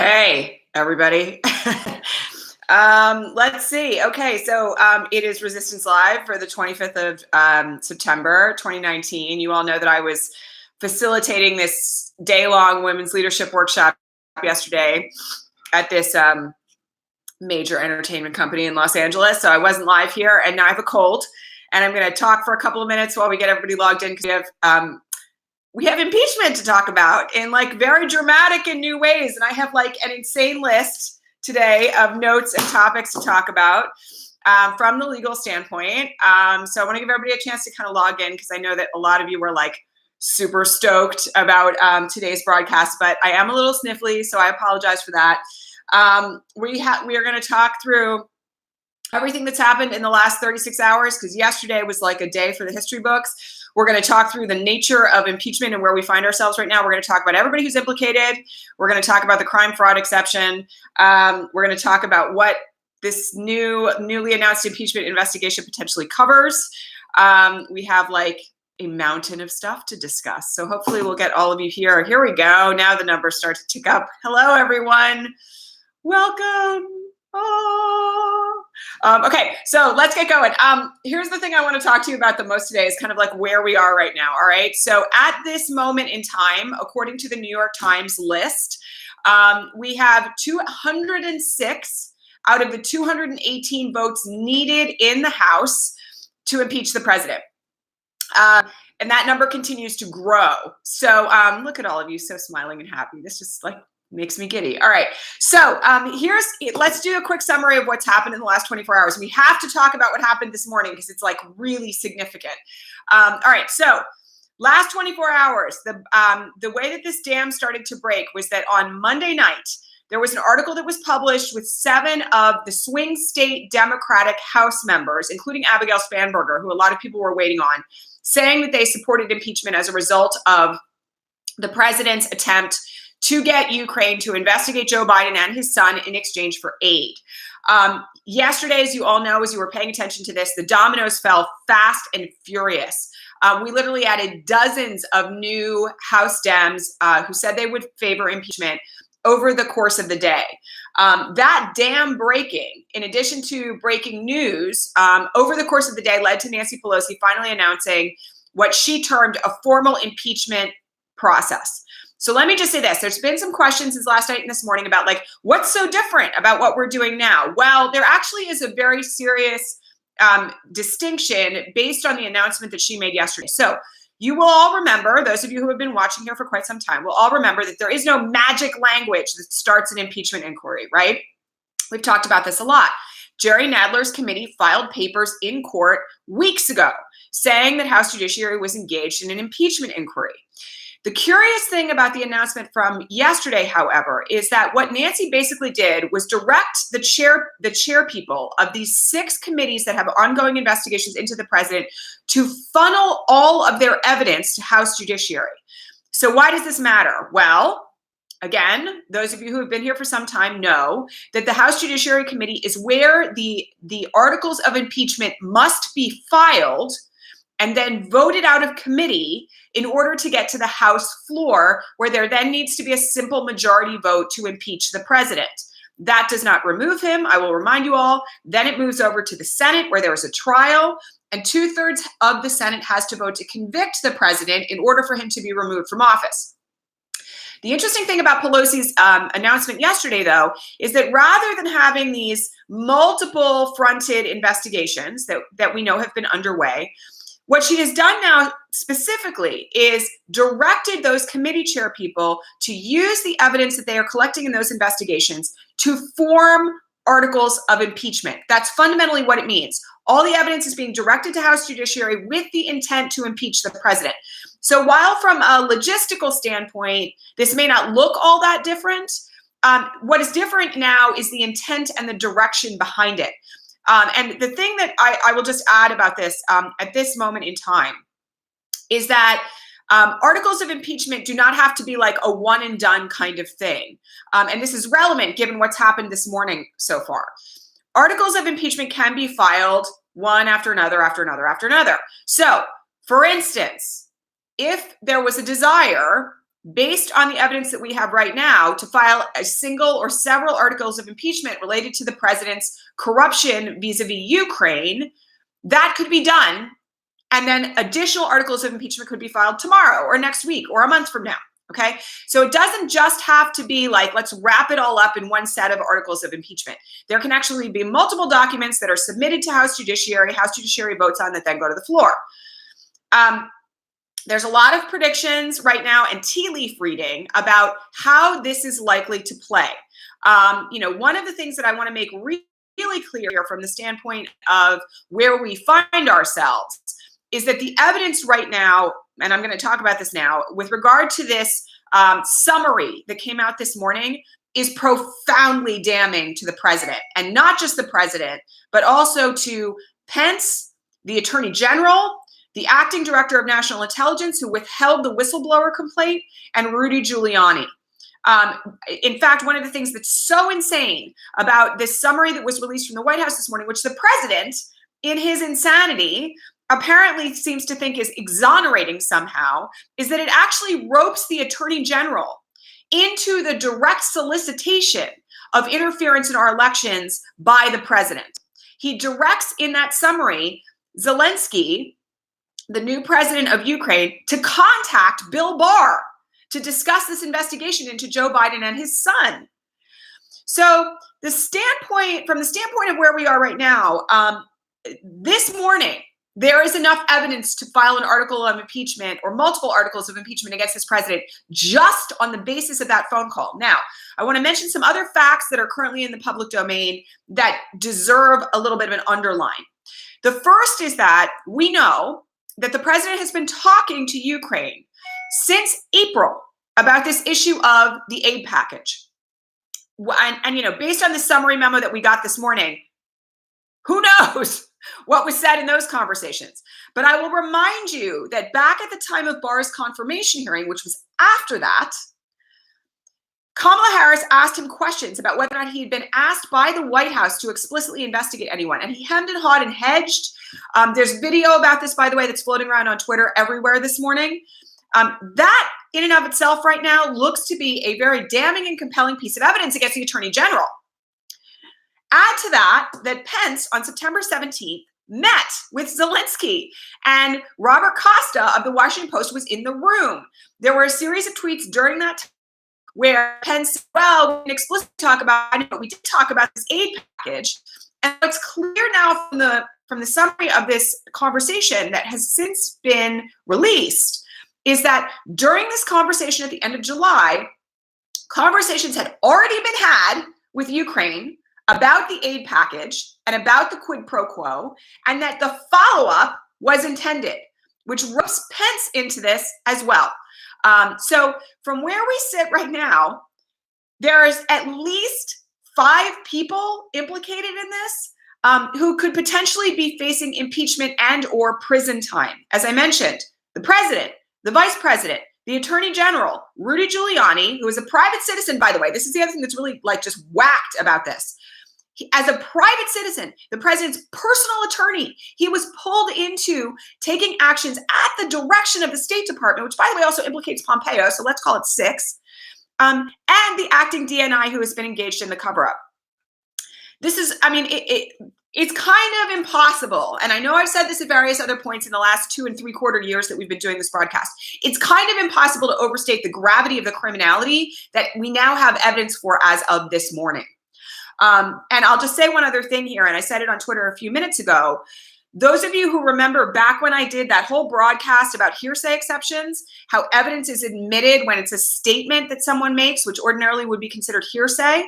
Okay, everybody. Let's see. Okay, so it is Resistance Live for the 25th of September 2019. You all know that I was facilitating this day-long women's leadership workshop yesterday at this major entertainment company in Los Angeles. So I wasn't live here, and now I have a cold, and I'm going to talk for a couple of minutes while we get everybody logged in, because we have impeachment to talk about in like very dramatic and new ways. And I have like an insane list today of notes and topics to talk about from the legal standpoint. So I want to give everybody a chance to kind of log in, because I know that a lot of you were like super stoked about today's broadcast, but I am a little sniffly, so I apologize for that. We are going to talk through everything that's happened in the last 36 hours, because yesterday was like a day for the history books. We're going to talk through the nature of impeachment and where we find ourselves right now. We're going to talk about everybody who's implicated. We're going to talk about the crime fraud exception. We're going to talk about what this newly announced impeachment investigation potentially covers. We have like a mountain of stuff to discuss. So hopefully we'll get all of you here. Here we go. Now the numbers start to tick up. Hello, everyone. Welcome. Oh. Okay, so let's get going. Here's the thing I want to talk to you about the most today is kind of like where we are right now, all right? So at this moment in time, according to the New York Times list, we have 206 out of the 218 votes needed in the House to impeach the president. And that number continues to grow. So look at all of you so smiling and happy. This just like makes me giddy. All right. So let's do a quick summary of what's happened in the last 24 hours. We have to talk about what happened this morning because it's like really significant. All right. So last 24 hours, the way that this dam started to break was that on Monday night, there was an article that was published with 7 of the swing state Democratic House members, including Abigail Spanberger, who a lot of people were waiting on, saying that they supported impeachment as a result of the president's attempt to get Ukraine to investigate Joe Biden and his son in exchange for aid. Yesterday, as you all know, as you were paying attention to this, the dominoes fell fast and furious. We literally added dozens of new House Dems who said they would favor impeachment over the course of the day. That dam breaking, in addition to breaking news, over the course of the day led to Nancy Pelosi finally announcing what she termed a formal impeachment process. So let me just say this. There's been some questions since last night and this morning about like, what's so different about what we're doing now? Well, there actually is a very serious distinction based on the announcement that she made yesterday. So you will all remember, those of you who have been watching here for quite some time, will all remember that there is no magic language that starts an impeachment inquiry, right? We've talked about this a lot. Jerry Nadler's committee filed papers in court weeks ago saying that House Judiciary was engaged in an impeachment inquiry. The curious thing about the announcement from yesterday, however, is that what Nancy basically did was direct the chair people of these 6 committees that have ongoing investigations into the president to funnel all of their evidence to House Judiciary. So why does this matter? Well, again, those of you who have been here for some time know that the House Judiciary Committee is where the articles of impeachment must be filed and then voted out of committee in order to get to the House floor, where there then needs to be a simple majority vote to impeach the president. That does not remove him, I will remind you all. Then it moves over to the Senate, where there is a trial, and 2/3 of the Senate has to vote to convict the president in order for him to be removed from office. The interesting thing about Pelosi's announcement yesterday, though, is that rather than having these multiple fronted investigations that we know have been underway, what she has done now specifically is directed those committee chair people to use the evidence that they are collecting in those investigations to form articles of impeachment. That's fundamentally what it means. All the evidence is being directed to House Judiciary with the intent to impeach the president. So while from a logistical standpoint, this may not look all that different, what is different now is the intent and the direction behind it. And the thing that I will just add about this at this moment in time is that articles of impeachment do not have to be like a one and done kind of thing. And this is relevant given what's happened this morning so far. Articles of impeachment can be filed one after another, after another, after another. So, for instance, if there was a desire based on the evidence that we have right now, to file a single or several articles of impeachment related to the president's corruption vis-a-vis Ukraine. That could be done. And then additional articles of impeachment could be filed tomorrow or next week or a month from now. Okay. So it doesn't just have to be like, let's wrap it all up in one set of articles of impeachment. There can actually be multiple documents that are submitted to House Judiciary votes on that then go to the floor. There's a lot of predictions right now and tea leaf reading about how this is likely to play. One of the things that I want to make really clear from the standpoint of where we find ourselves is that the evidence right now, and I'm going to talk about this now, with regard to this summary that came out this morning, is profoundly damning to the president. And not just the president, but also to Pence, the Attorney General, the acting director of national intelligence who withheld the whistleblower complaint, and Rudy Giuliani. In fact, one of the things that's so insane about this summary that was released from the White House this morning, which the president, in his insanity, apparently seems to think is exonerating somehow, is that it actually ropes the Attorney General into the direct solicitation of interference in our elections by the president. He directs in that summary Zelensky, the new president of Ukraine, to contact Bill Barr to discuss this investigation into Joe Biden and his son. So from the standpoint of where we are right now, this morning, there is enough evidence to file an article of impeachment or multiple articles of impeachment against this president just on the basis of that phone call. Now, I want to mention some other facts that are currently in the public domain that deserve a little bit of an underline. The first is that we know that the president has been talking to Ukraine since April about this issue of the aid package. And based on the summary memo that we got this morning, who knows what was said in those conversations. But I will remind you that back at the time of Barr's confirmation hearing, which was after that, Kamala Harris asked him questions about whether or not he had been asked by the White House to explicitly investigate anyone. And he hemmed and hawed and hedged. There's video about this, by the way, that's floating around on Twitter everywhere this morning. That in and of itself right now looks to be a very damning and compelling piece of evidence against the Attorney General. Add to that Pence on September 17th met with Zelensky, and Robert Costa of the Washington Post was in the room. There were a series of tweets during that time where Pence said, well, we didn't explicitly talk about it, but we did talk about this aid package. And what's clear now from the summary of this conversation that has since been released is that during this conversation at the end of July, conversations had already been had with Ukraine about the aid package and about the quid pro quo, and that the follow-up was intended, which ropes Pence into this as well. So from where we sit right now, there's at least 5 people implicated in this who could potentially be facing impeachment and or prison time. As I mentioned, the president, the vice president, the attorney general, Rudy Giuliani, who is a private citizen, by the way. This is the other thing that's really just whacked about this. As a private citizen, the president's personal attorney, he was pulled into taking actions at the direction of the State Department, which, by the way, also implicates Pompeo, so let's call it 6, and the acting DNI who has been engaged in the cover-up. This is, it's kind of impossible, and I know I've said this at various other points in the last 2 3/4 years that we've been doing this broadcast. It's kind of impossible to overstate the gravity of the criminality that we now have evidence for as of this morning. And I'll just say one other thing here, and I said it on Twitter a few minutes ago. Those of you who remember back when I did that whole broadcast about hearsay exceptions, how evidence is admitted when it's a statement that someone makes, which ordinarily would be considered hearsay.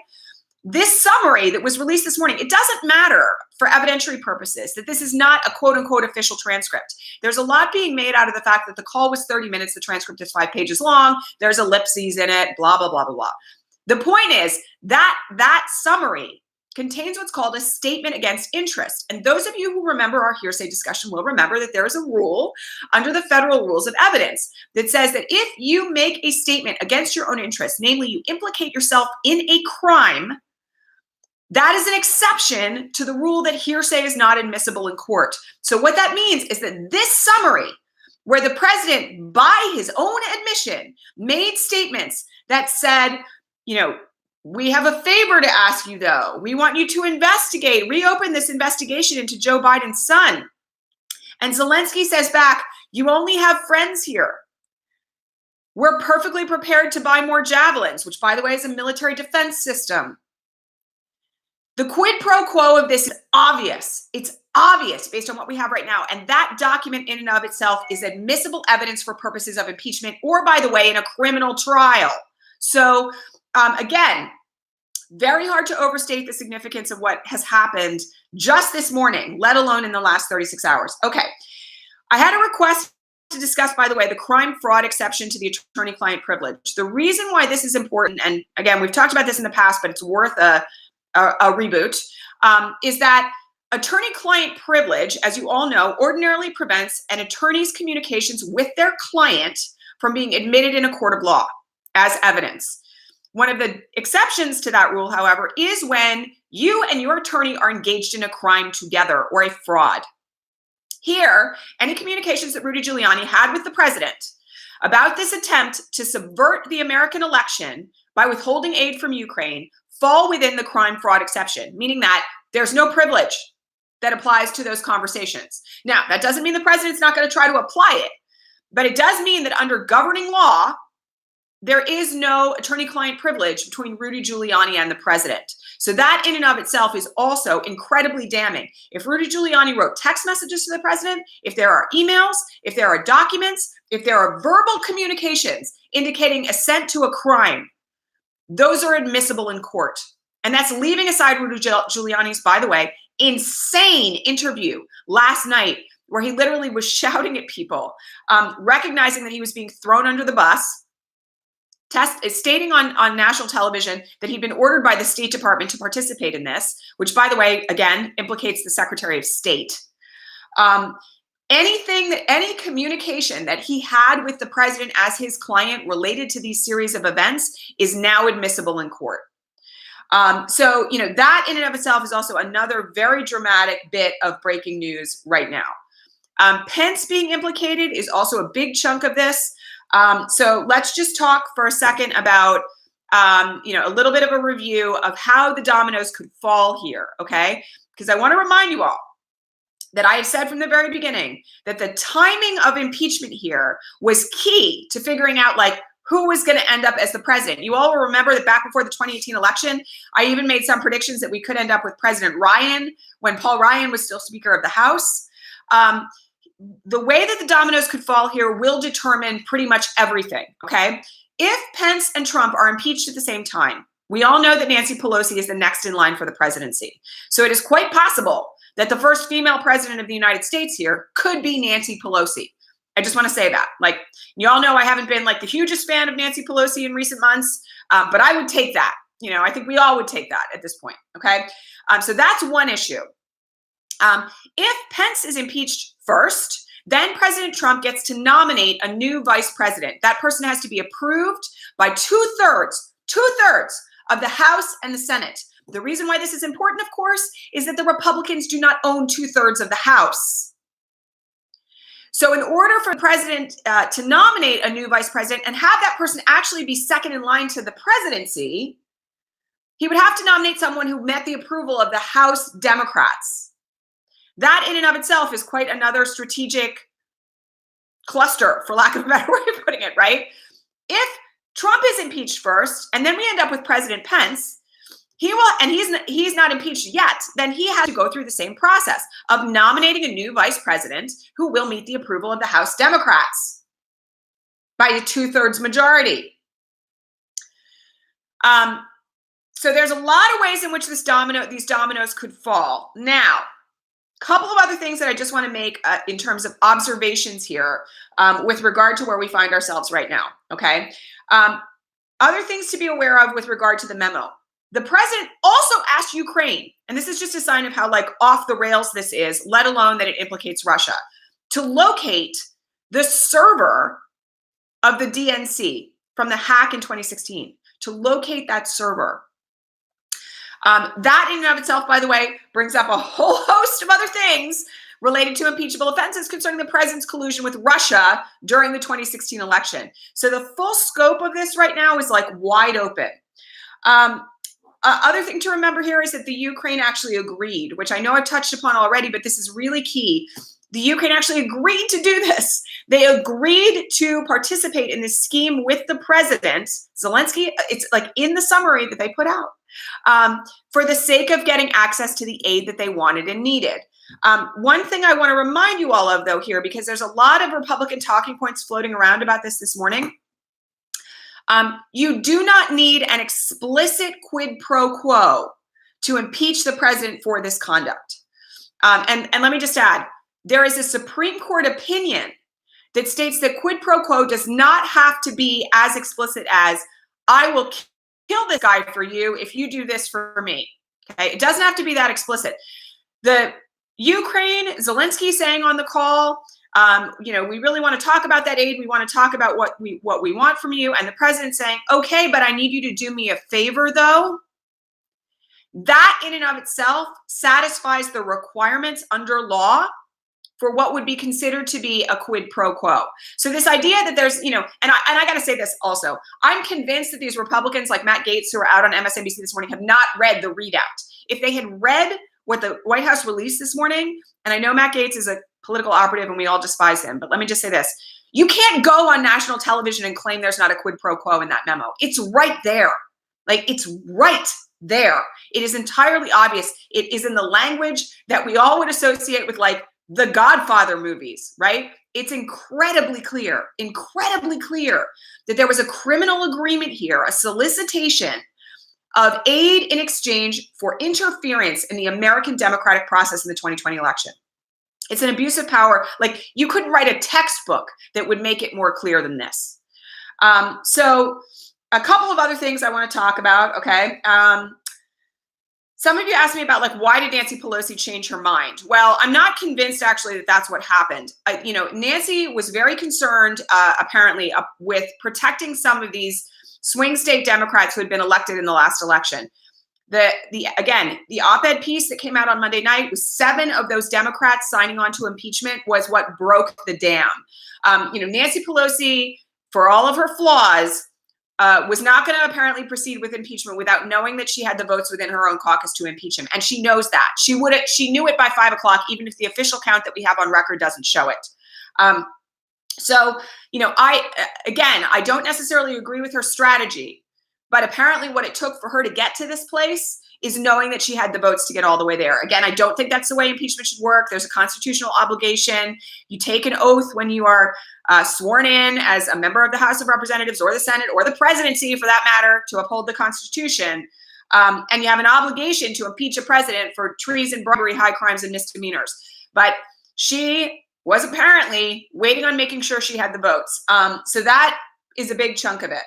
This summary that was released this morning, it doesn't matter for evidentiary purposes that this is not a quote unquote official transcript. There's a lot being made out of the fact that the call was 30 minutes, the transcript is 5 pages long, there's ellipses in it, blah, blah, blah, blah, blah. The point is that summary contains what's called a statement against interest. And those of you who remember our hearsay discussion will remember that there is a rule under the federal rules of evidence that says that if you make a statement against your own interest, namely you implicate yourself in a crime, that is an exception to the rule that hearsay is not admissible in court. So what that means is that this summary, where the president, by his own admission, made statements that said, we have a favor to ask you, though. We want you to reopen this investigation into Joe Biden's son. And Zelensky says back, you only have friends here. We're perfectly prepared to buy more javelins, which, by the way, is a military defense system. The quid pro quo of this is obvious. It's obvious based on what we have right now. And that document in and of itself is admissible evidence for purposes of impeachment or, by the way, in a criminal trial. So, again, very hard to overstate the significance of what has happened just this morning, let alone in the last 36 hours. Okay. I had a request to discuss, by the way, the crime fraud exception to the attorney-client privilege. The reason why this is important, and again, we've talked about this in the past, but it's worth a reboot, is that attorney-client privilege, as you all know, ordinarily prevents an attorney's communications with their client from being admitted in a court of law as evidence. One of the exceptions to that rule, however, is when you and your attorney are engaged in a crime together or a fraud. Here, any communications that Rudy Giuliani had with the president about this attempt to subvert the American election by withholding aid from Ukraine fall within the crime fraud exception, meaning that there's no privilege that applies to those conversations. Now, that doesn't mean the president's not going to try to apply it, but it does mean that under governing law, there is no attorney-client privilege between Rudy Giuliani and the president. So that in and of itself is also incredibly damning. If Rudy Giuliani wrote text messages to the president, if there are emails, if there are documents, if there are verbal communications indicating assent to a crime, those are admissible in court. And that's leaving aside Rudy Giuliani's, by the way, insane interview last night where he literally was shouting at people, recognizing that he was being thrown under the bus, stating on national television that he'd been ordered by the State Department to participate in this, which, by the way, again, implicates the Secretary of State. Any communication that he had with the president as his client related to these series of events is now admissible in court. So, that in and of itself is also another very dramatic bit of breaking news right now. Pence being implicated is also a big chunk of this. So let's just talk for a second about, a little bit of a review of how the dominoes could fall here, okay? Because I want to remind you all that I have said from the very beginning that the timing of impeachment here was key to figuring out, who was going to end up as the president. You all will remember that back before the 2018 election, I even made some predictions that we could end up with President Ryan when Paul Ryan was still Speaker of the House. The way that the dominoes could fall here will determine pretty much everything, okay? If Pence and Trump are impeached at the same time, we all know that Nancy Pelosi is the next in line for the presidency. So it is quite possible that the first female president of the United States here could be Nancy Pelosi. I just want to say that. You all know I haven't been the hugest fan of Nancy Pelosi in recent months, but I would take that. I think we all would take that at this point, okay? So that's one issue. If Pence is impeached first, then President Trump gets to nominate a new vice president. That person has to be approved by two-thirds of the House and the Senate. The reason why this is important, of course, is that the Republicans do not own two-thirds of the House. So in order for the president to nominate a new vice president and have that person actually be second in line to the presidency, he would have to nominate someone who met the approval of the House Democrats. That in and of itself is quite another strategic cluster, for lack of a better way of putting it, right? If Trump is impeached first, and then we end up with President Pence, he's not impeached yet, then he has to go through the same process of nominating a new vice president who will meet the approval of the House Democrats by a two-thirds majority. So there's a lot of ways in which these dominoes could fall. Now, couple of other things that I just want to make in terms of observations here with regard to where we find ourselves right now, okay? Other things to be aware of with regard to the memo. The president also asked Ukraine, and this is just a sign of how off the rails this is, let alone that it implicates Russia, to locate the server of the DNC from the hack in 2016, to locate that server. That in and of itself, by the way, brings up a whole host of other things related to impeachable offenses concerning the president's collusion with Russia during the 2016 election. So the full scope of this right now is like wide open. Other thing to remember here is that the Ukraine actually agreed, which I know I've touched upon already, but this is really key. The Ukraine actually agreed to do this. They agreed to participate in this scheme with the president, Zelensky. It's like in the summary that they put out, for the sake of getting access to the aid that they wanted and needed. One thing I want to remind you all of, though, here, because there's a lot of Republican talking points floating around about this morning. You do not need an explicit quid pro quo to impeach the president for this conduct. And let me just add, there is a Supreme Court opinion that states that quid pro quo does not have to be as explicit as, I will kill this guy for you if you do this for me. Okay, it doesn't have to be that explicit. The Ukraine, Zelensky saying on the call, we really want to talk about that aid. We want to talk about what we want from you. And the president saying, okay, but I need you to do me a favor, though. That in and of itself satisfies the requirements under law for what would be considered to be a quid pro quo. So this idea that there's, and I got to say this also, I'm convinced that these Republicans like Matt Gaetz, who are out on MSNBC this morning, have not read the readout. If they had read what the White House released this morning, and I know Matt Gaetz is a political operative and we all despise him, but let me just say this. You can't go on national television and claim there's not a quid pro quo in that memo. It's right there. Like, it's right there. It is entirely obvious. It is in the language that we all would associate with, like, the Godfather movies, right? It's incredibly clear that there was a criminal agreement here, a solicitation of aid in exchange for interference in the American democratic process in the 2020 election. It's an abuse of power. Like, you couldn't write a textbook that would make it more clear than this. So a couple of other things I want to talk about, okay? Some of you asked me about, like, why did Nancy Pelosi change her mind? Well, I'm not convinced, actually, that that's what happened. Nancy was very concerned, apparently, with protecting some of these swing state Democrats who had been elected in the last election. The op-ed piece that came out on Monday night with 7 of those Democrats signing on to impeachment was what broke the dam. Nancy Pelosi, for all of her flaws, was not going to apparently proceed with impeachment without knowing that she had the votes within her own caucus to impeach him. And she knows that. She knew it by 5 o'clock, even if the official count that we have on record doesn't show it. I don't necessarily agree with her strategy, but apparently what it took for her to get to this place is knowing that she had the votes to get all the way there. Again, I don't think that's the way impeachment should work. There's a constitutional obligation. You take an oath when you are sworn in as a member of the House of Representatives or the Senate or the presidency, for that matter, to uphold the Constitution. And you have an obligation to impeach a president for treason, bribery, high crimes, and misdemeanors. But she was apparently waiting on making sure she had the votes. So that is a big chunk of it.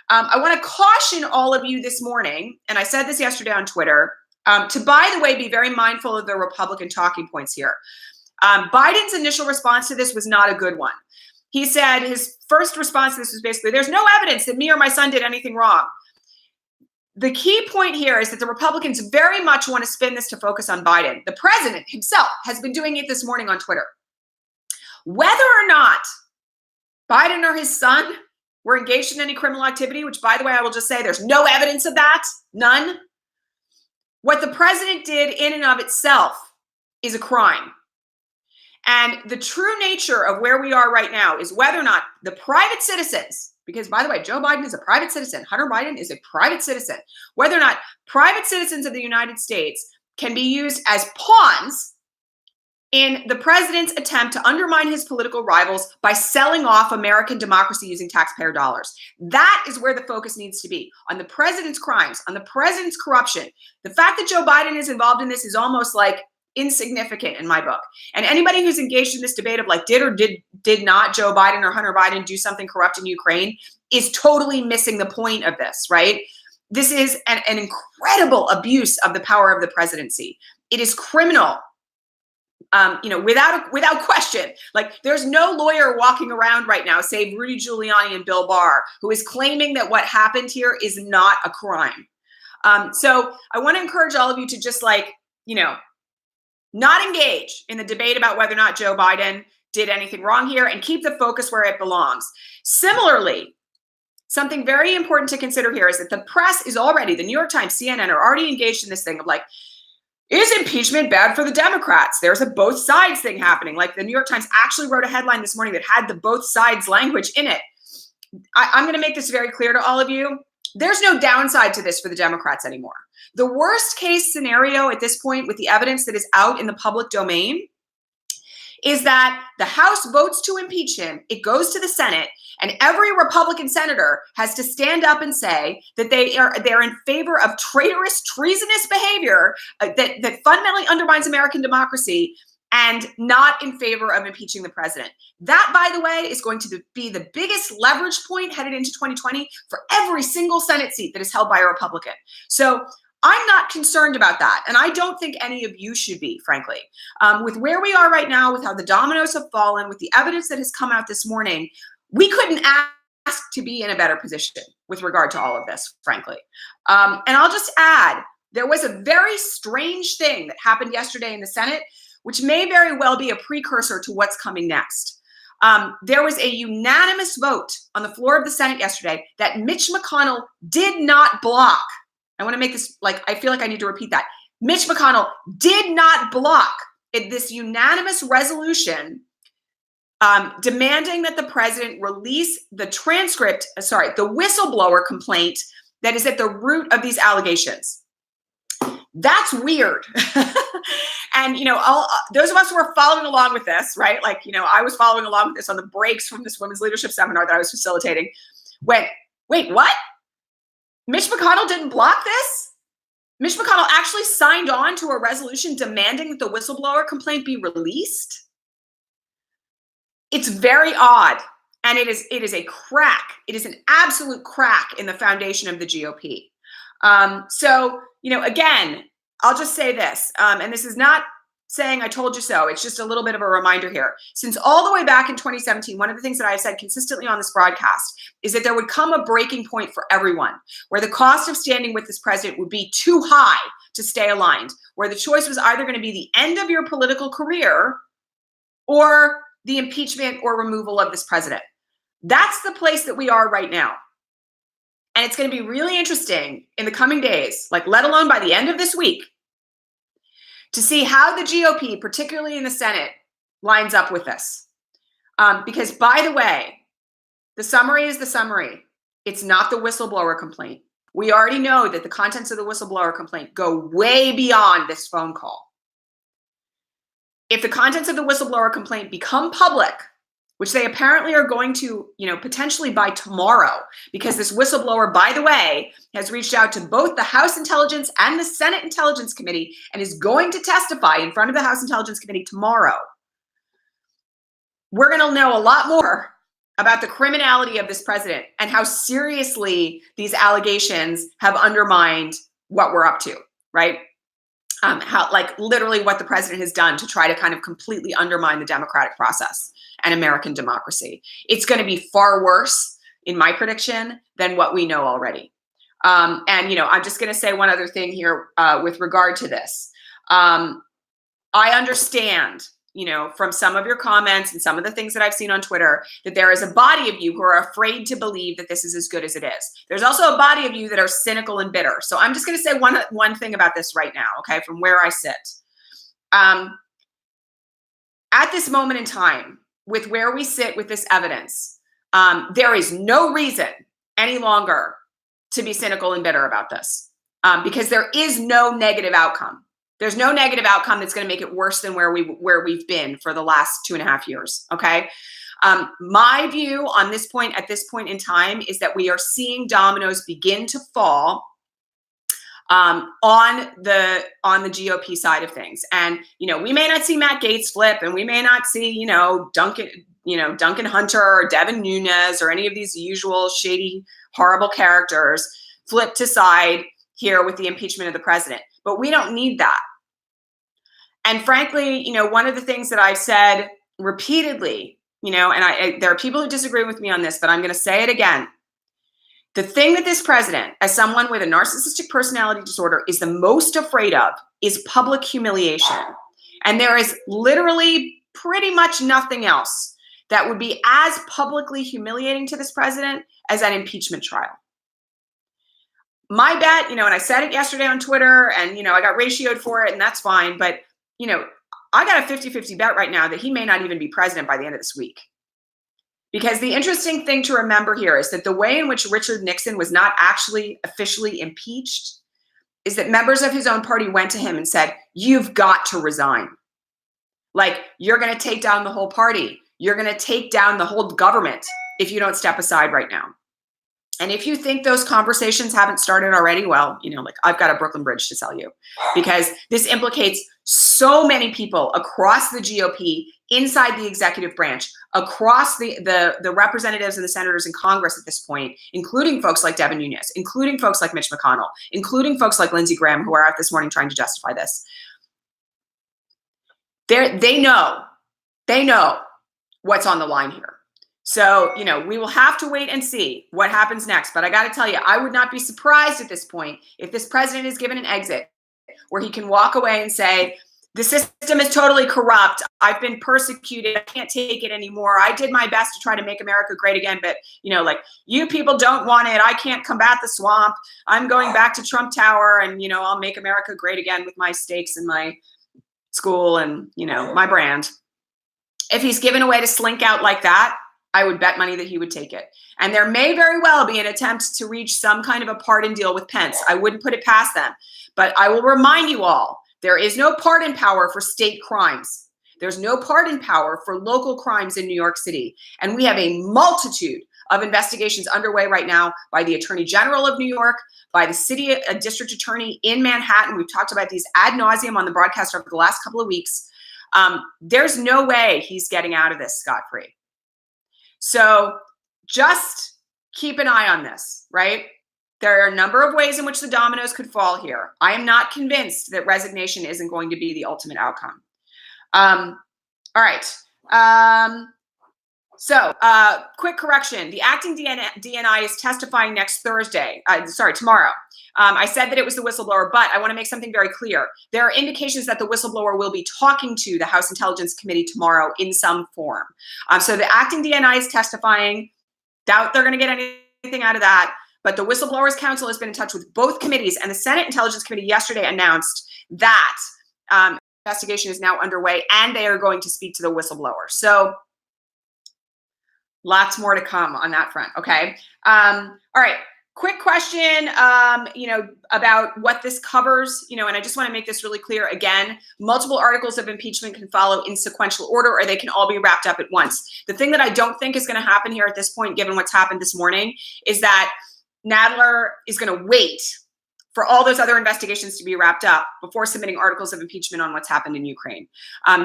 I want to caution all of you this morning, and I said this yesterday on Twitter, to, by the way, be very mindful of the Republican talking points here. Biden's initial response to this was not a good one. He said his first response to this was basically, there's no evidence that me or my son did anything wrong. The key point here is that the Republicans very much want to spin this to focus on Biden. The president himself has been doing it this morning on Twitter. Whether or not Biden or his son were engaged in any criminal activity, which, by the way, I will just say there's no evidence of that, none. What the president did in and of itself is a crime. And the true nature of where we are right now is whether or not the private citizens, because, by the way, Joe Biden is a private citizen, Hunter Biden is a private citizen, whether or not private citizens of the United States can be used as pawns in the president's attempt to undermine his political rivals by selling off American democracy using taxpayer dollars. That is where the focus needs to be, on the president's crimes, on the president's corruption. The fact that Joe Biden is involved in this is almost like insignificant in my book. And anybody who's engaged in this debate of, like, did or did not Joe Biden or Hunter Biden do something corrupt in Ukraine is totally missing the point of this, right? This is an incredible abuse of the power of the presidency. It is criminal. Without question. Like, there's no lawyer walking around right now, save Rudy Giuliani and Bill Barr, who is claiming that what happened here is not a crime. So I want to encourage all of you to just, not engage in the debate about whether or not Joe Biden did anything wrong here, and keep the focus where it belongs. Similarly, something very important to consider here is that the press is already, the New York Times, CNN are already engaged in this thing of like, is impeachment bad for the Democrats? There's a both sides thing happening. Like the New York Times actually wrote a headline this morning that had the both sides language in it. I'm going to make this very clear to all of you. There's no downside to this for the Democrats anymore. The worst case scenario at this point, with the evidence that is out in the public domain, is that the House votes to impeach him, it goes to the Senate, and every Republican senator has to stand up and say that they're in favor of traitorous, treasonous behavior that fundamentally undermines American democracy, and not in favor of impeaching the president. That, by the way, is going to be the biggest leverage point headed into 2020 for every single Senate seat that is held by a Republican. So I'm not concerned about that. And I don't think any of you should be, frankly. With where we are right now, with how the dominoes have fallen, with the evidence that has come out this morning, we couldn't ask to be in a better position with regard to all of this, frankly. And I'll just add, there was a very strange thing that happened yesterday in the Senate, which may very well be a precursor to what's coming next. There was a unanimous vote on the floor of the Senate yesterday that Mitch McConnell did not block. I want to make this, I feel like I need to repeat that. Mitch McConnell did not block this unanimous resolution demanding that the president release the the whistleblower complaint that is at the root of these allegations. That's weird. And, those of us who are following along with this, right? I was following along with this on the breaks from this women's leadership seminar that I was facilitating. Wait, what? Mitch McConnell didn't block this? Mitch McConnell actually signed on to a resolution demanding that the whistleblower complaint be released? It's very odd. And it is a crack. It is an absolute crack in the foundation of the GOP. So, again, I'll just say this, and this is not saying I told you so. It's just a little bit of a reminder here. Since all the way back in 2017, one of the things that I've said consistently on this broadcast is that there would come a breaking point for everyone where the cost of standing with this president would be too high to stay aligned, where the choice was either going to be the end of your political career or the impeachment or removal of this president. That's the place that we are right now. And it's going to be really interesting in the coming days, let alone by the end of this week, to see how the GOP, particularly in the Senate, lines up with this. Because, by the way, the summary is the summary. It's not the whistleblower complaint. We already know that the contents of the whistleblower complaint go way beyond this phone call. If the contents of the whistleblower complaint become public, which they apparently are going to, potentially by tomorrow, because this whistleblower, by the way, has reached out to both the House Intelligence and the Senate Intelligence Committee and is going to testify in front of the House Intelligence Committee tomorrow. We're going to know a lot more about the criminality of this president and how seriously these allegations have undermined what we're up to, right? How literally what the president has done to try to kind of completely undermine the democratic process and American democracy. It's going to be far worse, in my prediction, than what we know already. And, I'm just going to say one other thing here with regard to this. I understand, from some of your comments and some of the things that I've seen on Twitter, that there is a body of you who are afraid to believe that this is as good as it is. There's also a body of you that are cynical and bitter. So I'm just going to say one thing about this right now, okay, from where I sit. At this moment in time, with where we sit with this evidence, there is no reason any longer to be cynical and bitter about this, because there is no negative outcome. There's no negative outcome that's going to make it worse than where we've been for the last 2.5 years. Okay. My view on this point, at this point in time, is that we are seeing dominoes begin to fall on the GOP side of things. And, we may not see Matt Gaetz flip, and we may not see, Duncan Hunter or Devin Nunes or any of these usual shady, horrible characters flip to side here with the impeachment of the president. But we don't need that. And frankly, one of the things that I've said repeatedly, and there are people who disagree with me on this, but I'm going to say it again. The thing that this president, as someone with a narcissistic personality disorder, is the most afraid of is public humiliation. And there is literally pretty much nothing else that would be as publicly humiliating to this president as an impeachment trial. My bet, and I said it yesterday on Twitter, and, I got ratioed for it, and that's fine. But, I got a 50-50 bet right now that he may not even be president by the end of this week. Because the interesting thing to remember here is that the way in which Richard Nixon was not actually officially impeached is that members of his own party went to him and said, you've got to resign. Like, you're going to take down the whole party. You're going to take down the whole government if you don't step aside right now. And if you think those conversations haven't started already, well, I've got a Brooklyn Bridge to sell you, because this implicates so many people across the GOP, inside the executive branch, across the representatives and the senators in Congress at this point, including folks like Devin Nunes, including folks like Mitch McConnell, including folks like Lindsey Graham, who are out this morning trying to justify this. They know what's on the line here. So, we will have to wait and see what happens next. But I got to tell you, I would not be surprised at this point if this president is given an exit where he can walk away and say, the system is totally corrupt. I've been persecuted. I can't take it anymore. I did my best to try to make America great again. But, you people don't want it. I can't combat the swamp. I'm going back to Trump Tower, and, I'll make America great again with my stakes and my school and, my brand. If he's given a way to slink out like that, I would bet money that he would take it. And there may very well be an attempt to reach some kind of a pardon deal with Pence. I wouldn't put it past them. But I will remind you all, there is no pardon power for state crimes. There's no pardon power for local crimes in New York City. And we have a multitude of investigations underway right now by the Attorney General of New York, by the city district attorney in Manhattan. We've talked about these ad nauseum on the broadcast over the last couple of weeks. There's no way he's getting out of this scot-free. So just keep an eye on this, right? There are a number of ways in which the dominoes could fall here. I am not convinced that resignation isn't going to be the ultimate outcome. All right. So quick correction. The acting DNI is testifying next Thursday. Tomorrow. I said that it was the whistleblower, but I want to make something very clear. There are indications that the whistleblower will be talking to the House Intelligence Committee tomorrow in some form. So the acting DNI is testifying. Doubt they're going to get anything out of that. But the Whistleblowers Council has been in touch with both committees, and the Senate Intelligence Committee yesterday announced that investigation is now underway, and they are going to speak to the whistleblower. So lots more to come on that front. Okay. All right. Quick question, about what this covers, and I just want to make this really clear. Again, multiple articles of impeachment can follow in sequential order, or they can all be wrapped up at once. The thing that I don't think is going to happen here at this point, given what's happened this morning, is that Nadler is going to wait for all those other investigations to be wrapped up before submitting articles of impeachment on what's happened in Ukraine.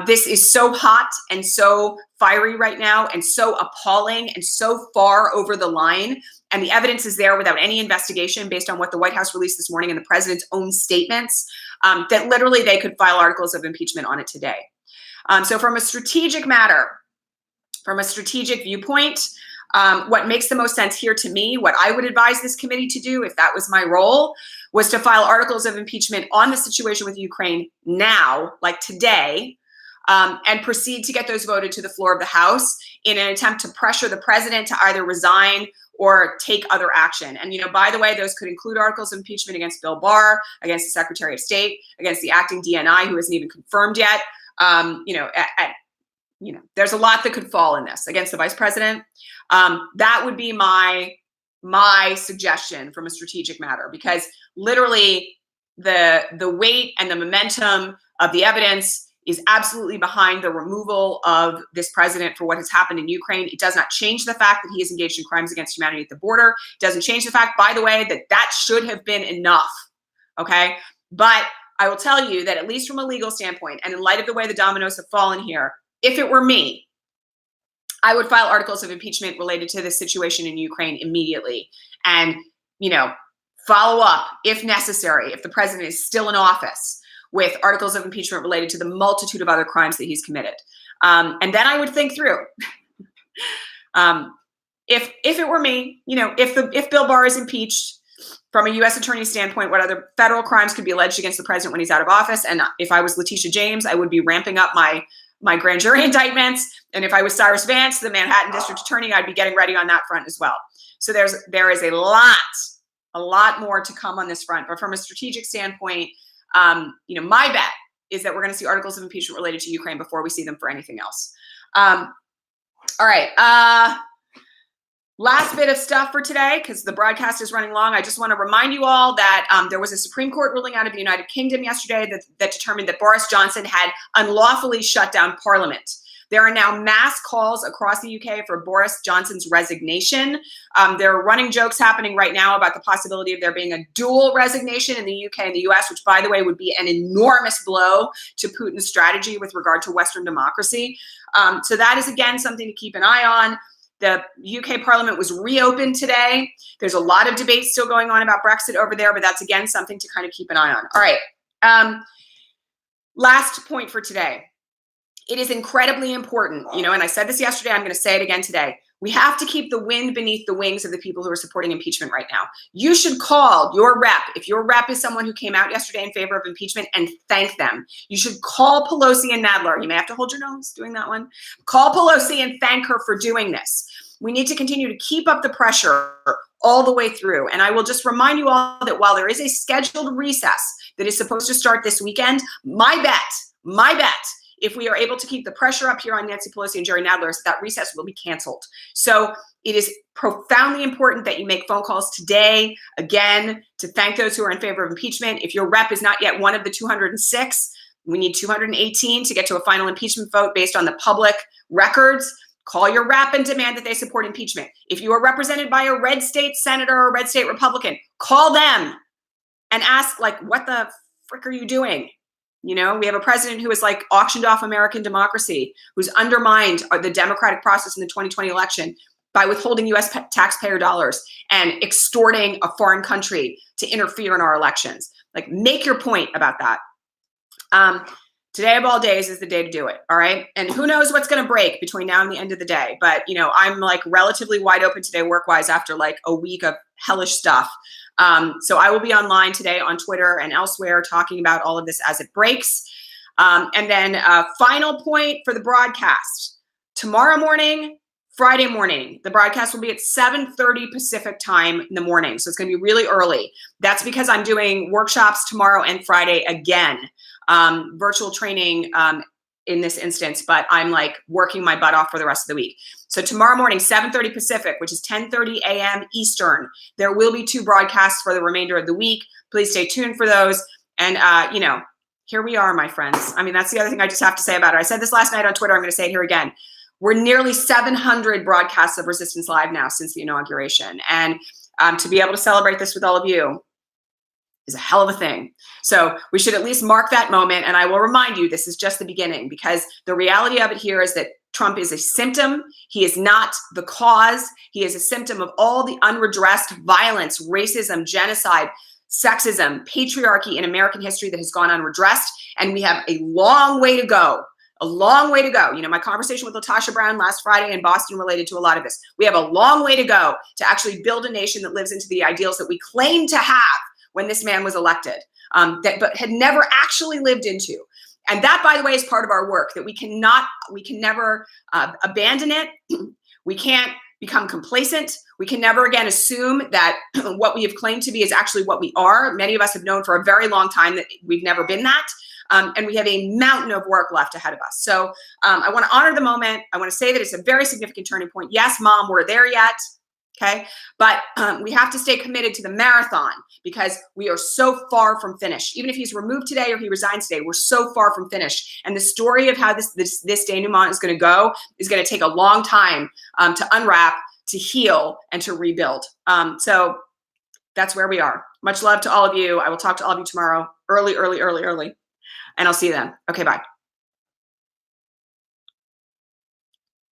This is so hot and so fiery right now, and so appalling and so far over the line. And the evidence is there without any investigation based on what the White House released this morning and the president's own statements, that literally they could file articles of impeachment on it today. So from a strategic matter, from a strategic viewpoint, what makes the most sense here to me, what I would advise this committee to do if that was my role, was to file articles of impeachment on the situation with Ukraine now, like today, and proceed to get those voted to the floor of the House in an attempt to pressure the president to either resign or take other action. And, by the way, those could include articles of impeachment against Bill Barr, against the Secretary of State, against the acting DNI, who isn't even confirmed yet. There's a lot that could fall in this, against the vice president. That would be my suggestion from a strategic matter, because literally the weight and the momentum of the evidence is absolutely behind the removal of this president for what has happened in Ukraine. It does not change the fact that he is engaged in crimes against humanity at the border. It doesn't change the fact, by the way, that should have been enough. Okay. But I will tell you that, at least from a legal standpoint, and in light of the way the dominoes have fallen here, if it were me, I would file articles of impeachment related to this situation in Ukraine immediately, and, follow up if necessary, if the president is still in office, with articles of impeachment related to the multitude of other crimes that he's committed. And then I would think through, if it were me, if Bill Barr is impeached, from a U.S. attorney standpoint, what other federal crimes could be alleged against the president when he's out of office. And if I was Letitia James, I would be ramping up my grand jury indictments. And if I was Cyrus Vance, the Manhattan district attorney, I'd be getting ready on that front as well. So there is a lot more to come on this front. But from a strategic standpoint, my bet is that we're going to see articles of impeachment related to Ukraine before we see them for anything else. All right. Last bit of stuff for today, because the broadcast is running long. I just want to remind you all that there was a Supreme Court ruling out of the United Kingdom yesterday that determined that Boris Johnson had unlawfully shut down Parliament. There are now mass calls across the UK for Boris Johnson's resignation. There are running jokes happening right now about the possibility of there being a dual resignation in the UK and the US, which, by the way, would be an enormous blow to Putin's strategy with regard to Western democracy. So that is, again, something to keep an eye on. The UK Parliament was reopened today. There's a lot of debate still going on about Brexit over there, but that's, again, something to kind of keep an eye on. All right. Last point for today. It is incredibly important, and I said this yesterday, I'm going to say it again today. We have to keep the wind beneath the wings of the people who are supporting impeachment right now. You should call your rep, if your rep is someone who came out yesterday in favor of impeachment, and thank them. You should call Pelosi and Nadler. You may have to hold your nose doing that one. Call Pelosi and thank her for doing this. We need to continue to keep up the pressure all the way through. And I will just remind you all that while there is a scheduled recess that is supposed to start this weekend, my bet, if we are able to keep the pressure up here on Nancy Pelosi and Jerry Nadler, that recess will be canceled. So it is profoundly important that you make phone calls today, again, to thank those who are in favor of impeachment. If your rep is not yet one of the 206, we need 218 to get to a final impeachment vote based on the public records. Call your rep and demand that they support impeachment. If you are represented by a red state senator or a red state Republican, call them and ask, what the frick are you doing? We have a president who has auctioned off American democracy, who's undermined the democratic process in the 2020 election by withholding U.S. taxpayer dollars and extorting a foreign country to interfere in our elections. Make your point about that. Today of all days is the day to do it. All right. And who knows what's going to break between now and the end of the day. But, I'm relatively wide open today work-wise after a week of hellish stuff. So I will be online today on Twitter and elsewhere talking about all of this as it breaks. And then final point for the broadcast. Tomorrow morning, Friday morning, the broadcast will be at 7:30 Pacific time in the morning. So it's going to be really early. That's because I'm doing workshops tomorrow and Friday again. Virtual training in this instance, but I'm working my butt off for the rest of the week. So tomorrow morning, 7:30 Pacific, which is 10:30 a.m. Eastern, there will be 2 broadcasts for the remainder of the week. Please stay tuned for those. And, here we are, my friends. I mean, that's the other thing I just have to say about it. I said this last night on Twitter. I'm going to say it here again. We're nearly 700 broadcasts of Resistance Live now since the inauguration. And to be able to celebrate this with all of you is a hell of a thing. So we should at least mark that moment. And I will remind you, this is just the beginning, because the reality of it here is that Trump is a symptom. He is not the cause. He is a symptom of all the unredressed violence, racism, genocide, sexism, patriarchy in American history that has gone unredressed. And we have a long way to go. A long way to go. My conversation with Latasha Brown last Friday in Boston related to a lot of this. We have a long way to go to actually build a nation that lives into the ideals that we claim to have when this man was elected, but had never actually lived into. And that, by the way, is part of our work, that we can never abandon it. We can't become complacent. We can never again assume that what we have claimed to be is actually what we are. Many of us have known for a very long time that we've never been that. And we have a mountain of work left ahead of us. So I want to honor the moment. I want to say that it's a very significant turning point. Yes, Mom, we're there yet. Okay. But we have to stay committed to the marathon because we are so far from finish. Even if he's removed today or he resigns today, we're so far from finish. And the story of how this denouement is going to go is going to take a long time to unwrap, to heal, and to rebuild. So that's where we are. Much love to all of you. I will talk to all of you tomorrow, early. And I'll see you then. Okay, bye.